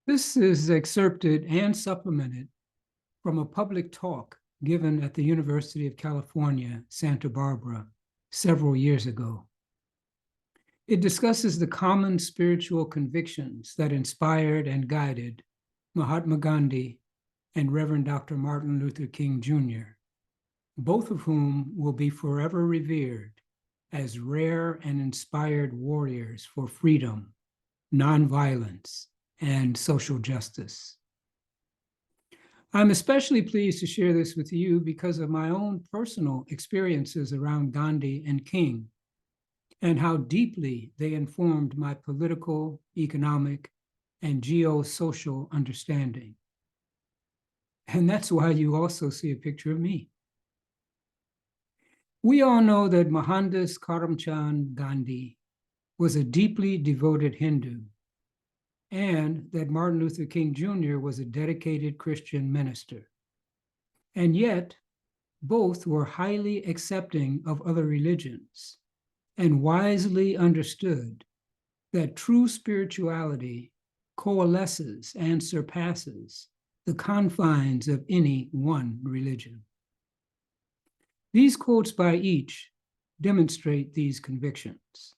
This is excerpted and supplemented from a public talk given at the University of California, Santa Barbara, several years ago. It discusses the common spiritual convictions that inspired and guided Mahatma Gandhi and Reverend Dr. Martin Luther King Jr., both of whom will be forever revered as rare and inspired warriors for freedom, nonviolence, and social justice. I'm especially pleased to share this with you because of my own personal experiences around Gandhi and King and how deeply they informed my political, economic, and geo-social understanding. And that's why you also see a picture of me. We all know that Mohandas Karamchand Gandhi was a deeply devoted Hindu, and that Martin Luther King Jr. was a dedicated Christian minister. And yet, both were highly accepting of other religions and wisely understood that true spirituality coalesces and surpasses the confines of any one religion. These quotes by each demonstrate these convictions.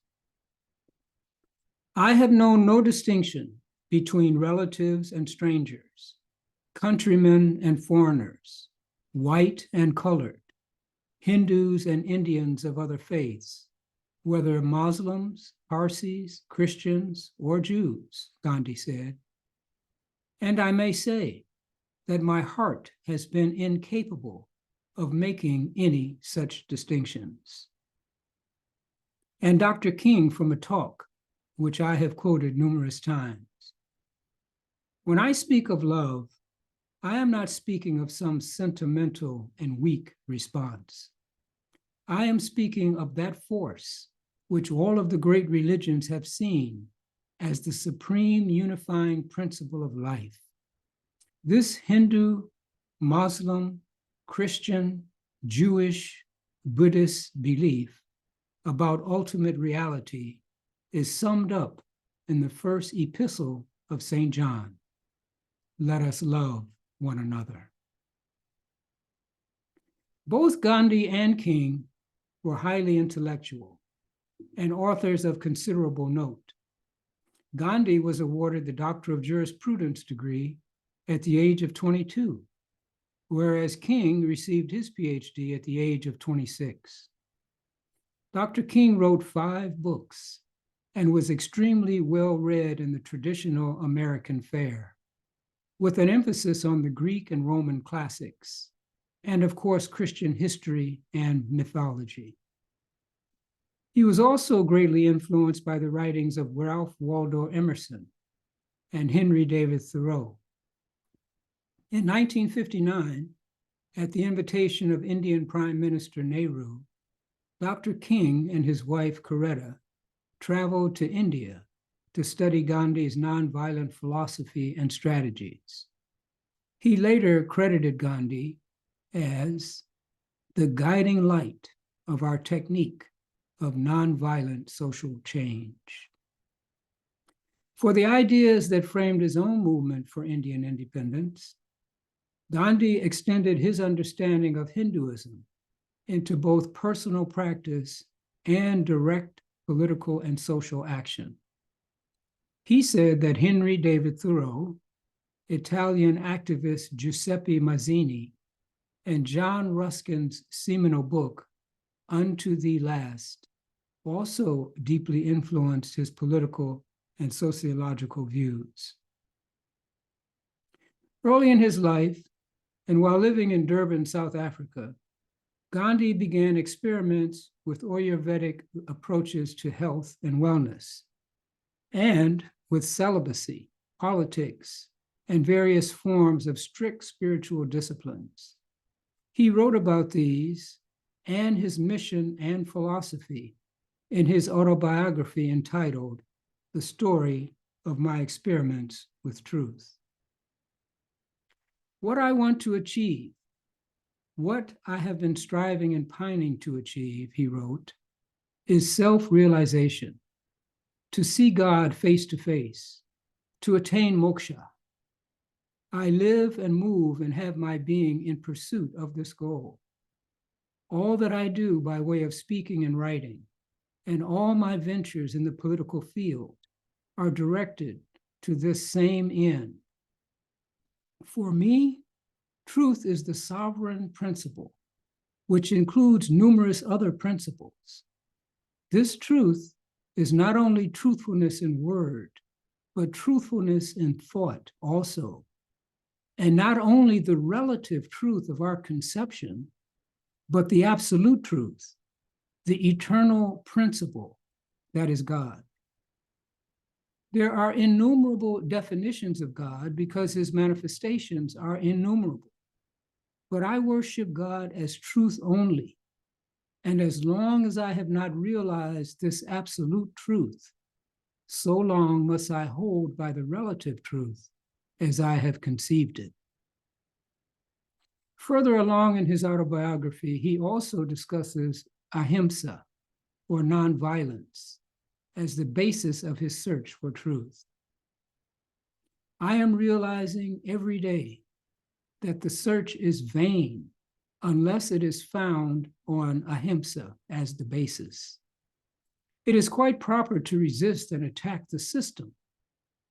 I have known no distinction between relatives and strangers, countrymen and foreigners, white and colored, Hindus and Indians of other faiths, whether Muslims, Parsis, Christians, or Jews, Gandhi said. And I may say that my heart has been incapable of making any such distinctions. And Dr. King from a talk, which I have quoted numerous times. When I speak of love, I am not speaking of some sentimental and weak response. I am speaking of that force which all of the great religions have seen as the supreme unifying principle of life. This Hindu, Muslim, Christian, Jewish, Buddhist belief about ultimate reality is summed up in the first epistle of St. John. Let us love one another. Both Gandhi and King were highly intellectual and authors of considerable note. Gandhi was awarded the Doctor of Jurisprudence degree at the age of 22, whereas King received his PhD at the age of 26. Dr. King wrote 5 books and was extremely well read in the traditional American fare, with an emphasis on the Greek and Roman classics, and of course, Christian history and mythology. He was also greatly influenced by the writings of Ralph Waldo Emerson and Henry David Thoreau. In 1959, at the invitation of Indian Prime Minister Nehru, Dr. King and his wife Coretta traveled to India to study Gandhi's nonviolent philosophy and strategies. He later credited Gandhi as the guiding light of our technique of nonviolent social change. For the ideas that framed his own movement for Indian independence, Gandhi extended his understanding of Hinduism into both personal practice and direct political and social action. He said that Henry David Thoreau, Italian activist Giuseppe Mazzini, and John Ruskin's seminal book, Unto Thee Last, also deeply influenced his political and sociological views. Early in his life, and while living in Durban, South Africa, Gandhi began experiments with Ayurvedic approaches to health and wellness, and with celibacy, politics, and various forms of strict spiritual disciplines. He wrote about these and his mission and philosophy in his autobiography entitled The Story of My Experiments with Truth. What I want to achieve, what I have been striving and pining to achieve, he wrote, is self-realization, to see God face to face, to attain moksha, I live and move and have my being in pursuit of this goal. All that I do by way of speaking and writing, and all my ventures in the political field are directed to this same end. For me, truth is the sovereign principle, which includes numerous other principles. This truth is not only truthfulness in word, but truthfulness in thought also. And not only the relative truth of our conception, but the absolute truth, the eternal principle that is God. There are innumerable definitions of God because his manifestations are innumerable. But I worship God as truth only. And as long as I have not realized this absolute truth, so long must I hold by the relative truth as I have conceived it. Further along in his autobiography, he also discusses ahimsa, or nonviolence, as the basis of his search for truth. I am realizing every day that the search is vain unless it is found on ahimsa as the basis. It is quite proper to resist and attack the system,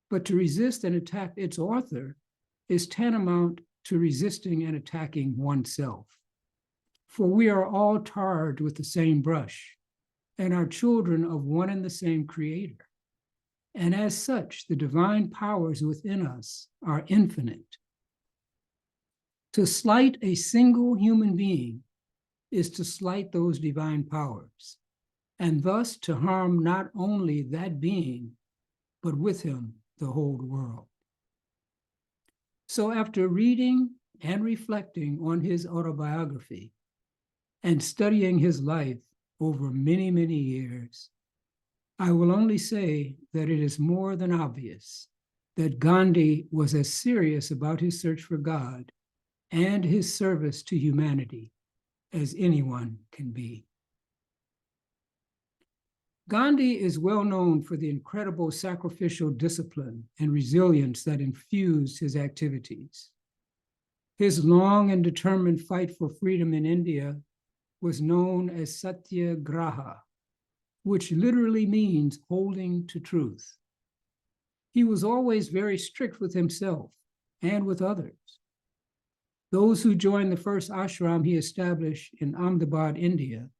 but to resist and attack its author is tantamount to resisting and attacking oneself. For we are all tarred with the same brush and are children of one and the same creator. And as such, the divine powers within us are infinite. To slight a single human being is to slight those divine powers, and thus to harm not only that being, but with him the whole world. So after reading and reflecting on his autobiography and studying his life over many, many years, I will only say that it is more than obvious that Gandhi was as serious about his search for God and his service to humanity as anyone can be. Gandhi is well known for the incredible sacrificial discipline and resilience that infused his activities. His long and determined fight for freedom in India was known as Satyagraha, which literally means holding to truth. He was always very strict with himself and with others. Those who joined the first ashram he established in Ahmedabad, India,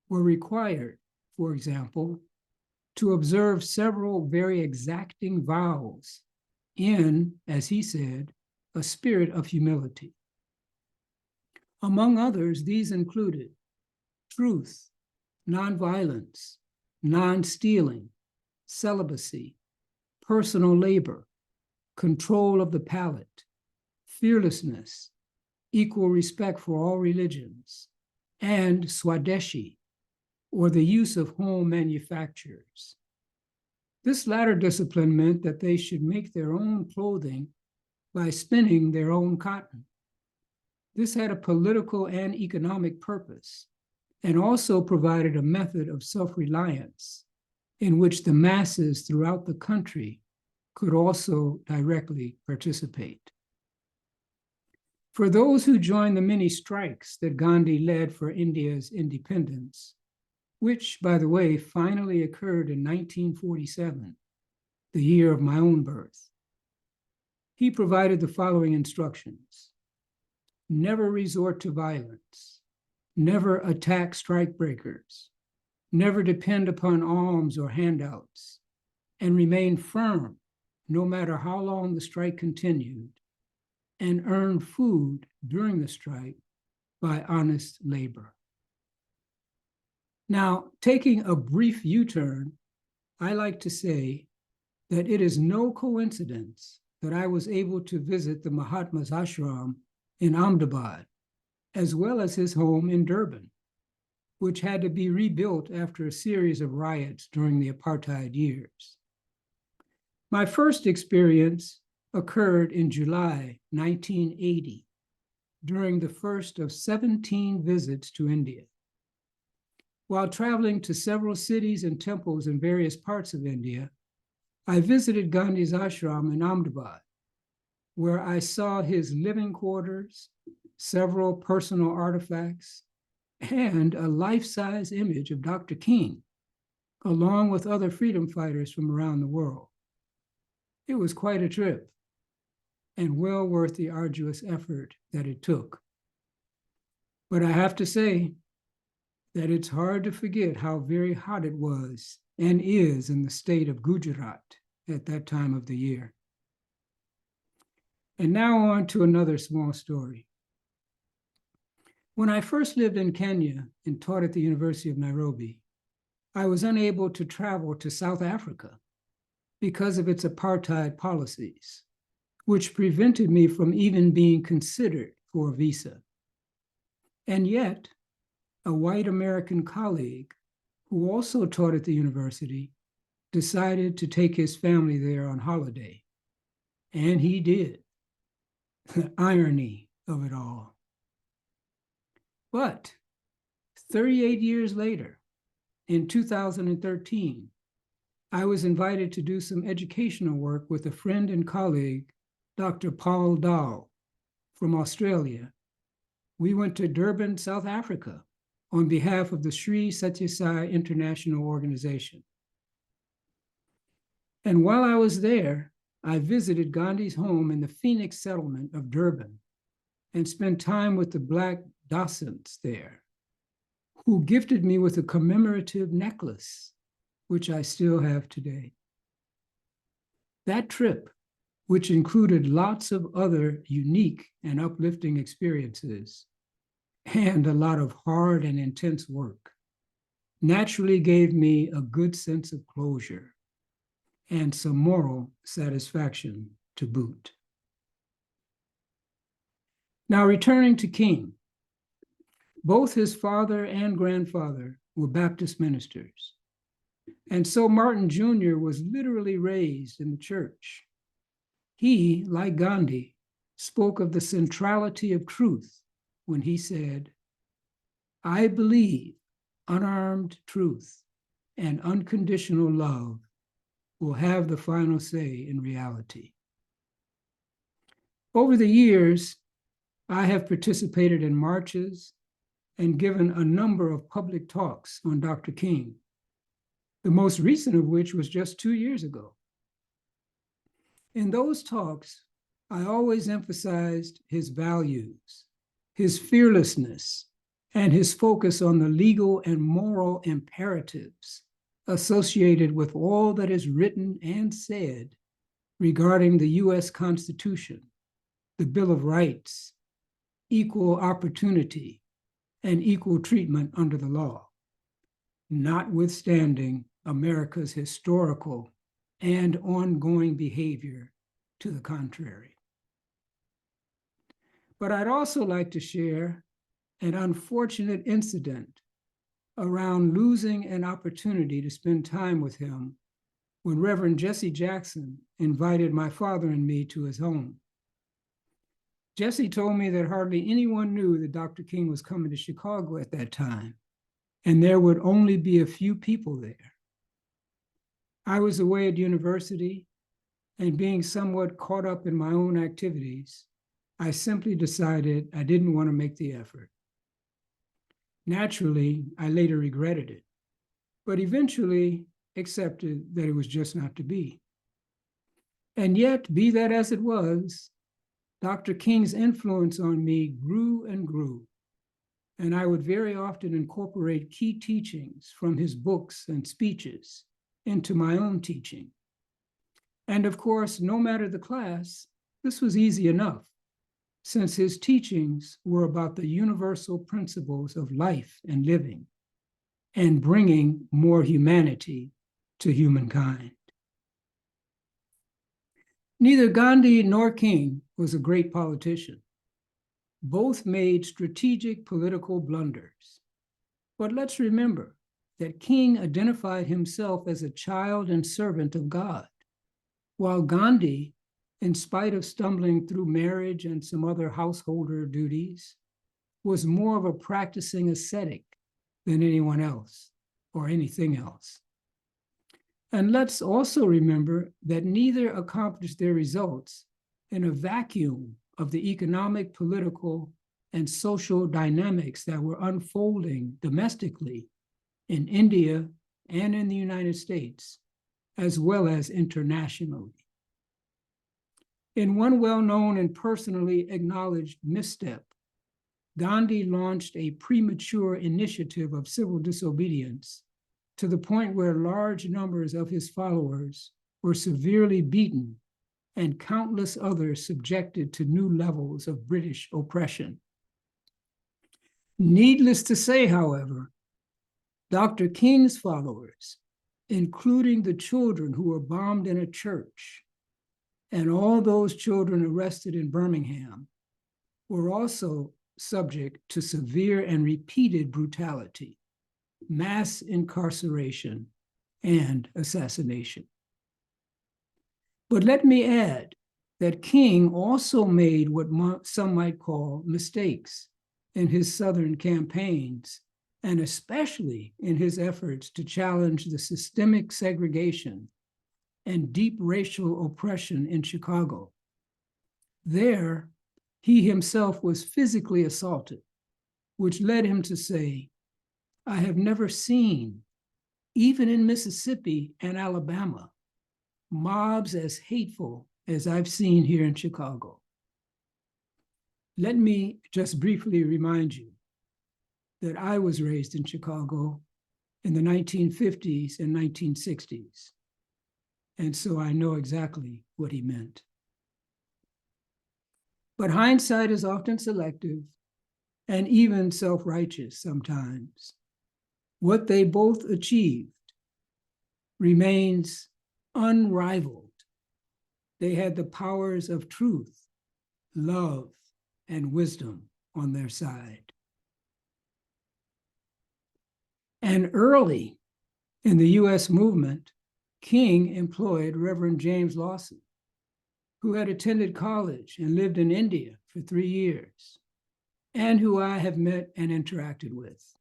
were required, for example, to observe several very exacting vows in, as he said, a spirit of humility. Among others, these included truth, nonviolence, non-stealing, celibacy, personal labor, control of the palate, fearlessness, equal respect for all religions, and Swadeshi, or the use of home manufacturers. This latter discipline meant that they should make their own clothing by spinning their own cotton. This had a political and economic purpose, and also provided a method of self-reliance in which the masses throughout the country could also directly participate. For those who joined the many strikes that Gandhi led for India's independence, which, by the way, finally occurred in 1947, the year of my own birth, he provided the following instructions: never resort to violence, never attack strikebreakers, never depend upon alms or handouts, and remain firm no matter how long the strike continued, and earn food during the strike by honest labor. Now, taking a brief U-turn, I like to say that it is no coincidence that I was able to visit the Mahatma's ashram in Ahmedabad, as well as his home in Durban, which had to be rebuilt after a series of riots during the apartheid years. My first experience occurred in July 1980, during the first of 17 visits to India. While traveling to several cities and temples in various parts of India, I visited Gandhi's ashram in Ahmedabad, where I saw his living quarters, several personal artifacts, and a life-size image of Dr. King, along with other freedom fighters from around the world. It was quite a trip and well worth the arduous effort that it took. But I have to say that it's hard to forget how very hot it was and is in the state of Gujarat at that time of the year. And now on to another small story. When I first lived in Kenya and taught at the University of Nairobi, I was unable to travel to South Africa because of its apartheid policies, which prevented me from even being considered for a visa. And yet, a white American colleague who also taught at the university decided to take his family there on holiday. And he did. The irony of it all. But 38 years later, in 2013, I was invited to do some educational work with a friend and colleague, Dr. Paul Dahl from Australia. We went to Durban, South Africa, on behalf of the Sri Satya Sai International Organization. And while I was there, I visited Gandhi's home in the Phoenix settlement of Durban and spent time with the Black docents there, who gifted me with a commemorative necklace, which I still have today. That trip, which included lots of other unique and uplifting experiences and a lot of hard and intense work, naturally gave me a good sense of closure and some moral satisfaction to boot. Now, returning to King, both his father and grandfather were Baptist ministers. And so Martin Jr. was literally raised in the church. He, like Gandhi, spoke of the centrality of truth when he said, "I believe unarmed truth and unconditional love will have the final say in reality." Over the years, I have participated in marches and given a number of public talks on Dr. King, the most recent of which was just 2 years ago. In those talks, I always emphasized his values, his fearlessness, and his focus on the legal and moral imperatives associated with all that is written and said regarding the US Constitution, the Bill of Rights, equal opportunity, and equal treatment under the law, notwithstanding America's historical and ongoing behavior to the contrary. But I'd also like to share an unfortunate incident around losing an opportunity to spend time with him when Reverend Jesse Jackson invited my father and me to his home. Jesse told me that hardly anyone knew that Dr. King was coming to Chicago at that time, and there would only be a few people there. I was away at university, and being somewhat caught up in my own activities, I simply decided I didn't want to make the effort. Naturally, I later regretted it, but eventually accepted that it was just not to be. And yet, be that as it was, Dr. King's influence on me grew and grew, and I would very often incorporate key teachings from his books and speeches into my own teaching. And of course, no matter the class, this was easy enough, since his teachings were about the universal principles of life and living, and bringing more humanity to humankind. Neither Gandhi nor King was a great politician. Both made strategic political blunders. But let's remember that King identified himself as a child and servant of God, while Gandhi, in spite of stumbling through marriage and some other householder duties, was more of a practicing ascetic than anyone else or anything else. And let's also remember that neither accomplished their results in a vacuum of the economic, political, and social dynamics that were unfolding domestically in India and in the United States, as well as internationally. In one well-known and personally acknowledged misstep, Gandhi launched a premature initiative of civil disobedience to the point where large numbers of his followers were severely beaten and countless others subjected to new levels of British oppression. Needless to say, however, Dr. King's followers, including the children who were bombed in a church and all those children arrested in Birmingham, were also subject to severe and repeated brutality, mass incarceration, and assassination. But let me add that King also made what some might call mistakes in his Southern campaigns, and especially in his efforts to challenge the systemic segregation and deep racial oppression in Chicago. There, he himself was physically assaulted, which led him to say, "I have never seen, even in Mississippi and Alabama, mobs as hateful as I've seen here in Chicago." Let me just briefly remind you that I was raised in Chicago in the 1950s and 1960s, and so I know exactly what he meant. But hindsight is often selective and even self-righteous sometimes. What they both achieved remains unrivaled. They had the powers of truth, love, and wisdom on their side. And early in the US movement, King employed Reverend James Lawson, who had attended college and lived in India for 3 years, and who I have met and interacted with,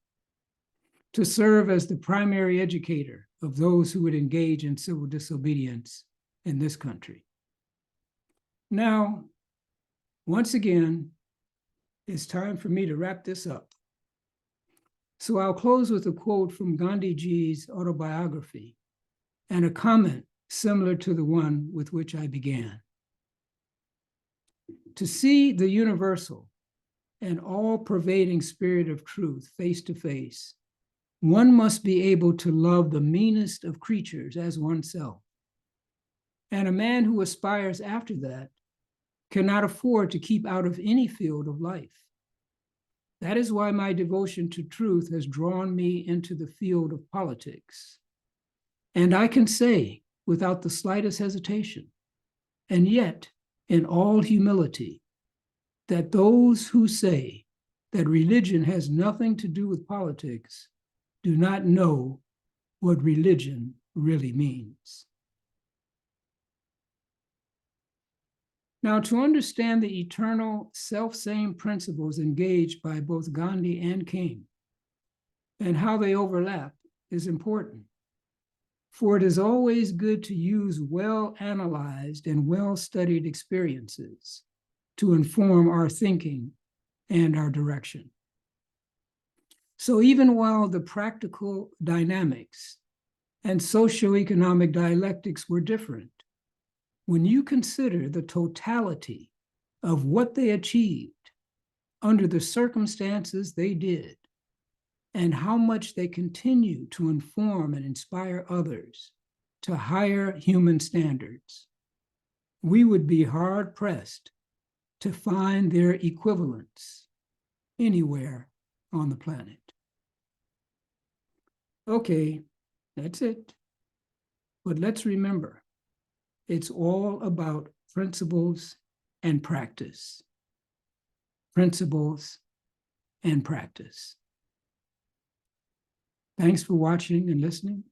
to serve as the primary educator of those who would engage in civil disobedience in this country. Now, once again, it's time for me to wrap this up. So I'll close with a quote from Gandhiji's autobiography and a comment similar to the one with which I began. To see the universal and all-pervading spirit of truth face to face, one must be able to love the meanest of creatures as oneself. And a man who aspires after that cannot afford to keep out of any field of life. That is why my devotion to truth has drawn me into the field of politics. And I can say, without the slightest hesitation, and yet in all humility, that those who say that religion has nothing to do with politics do not know what religion really means. Now, to understand the eternal self-same principles engaged by both Gandhi and King and how they overlap is important. For it is always good to use well-analyzed and well-studied experiences to inform our thinking and our direction. So even while the practical dynamics and socioeconomic dialectics were different, when you consider the totality of what they achieved under the circumstances they did, and how much they continue to inform and inspire others to higher human standards, we would be hard-pressed to find their equivalents anywhere on the planet. Okay, that's it. But let's remember, it's all about principles and practice. Principles and practice. Thanks for watching and listening.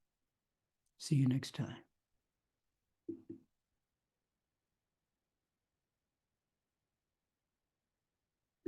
See you next time.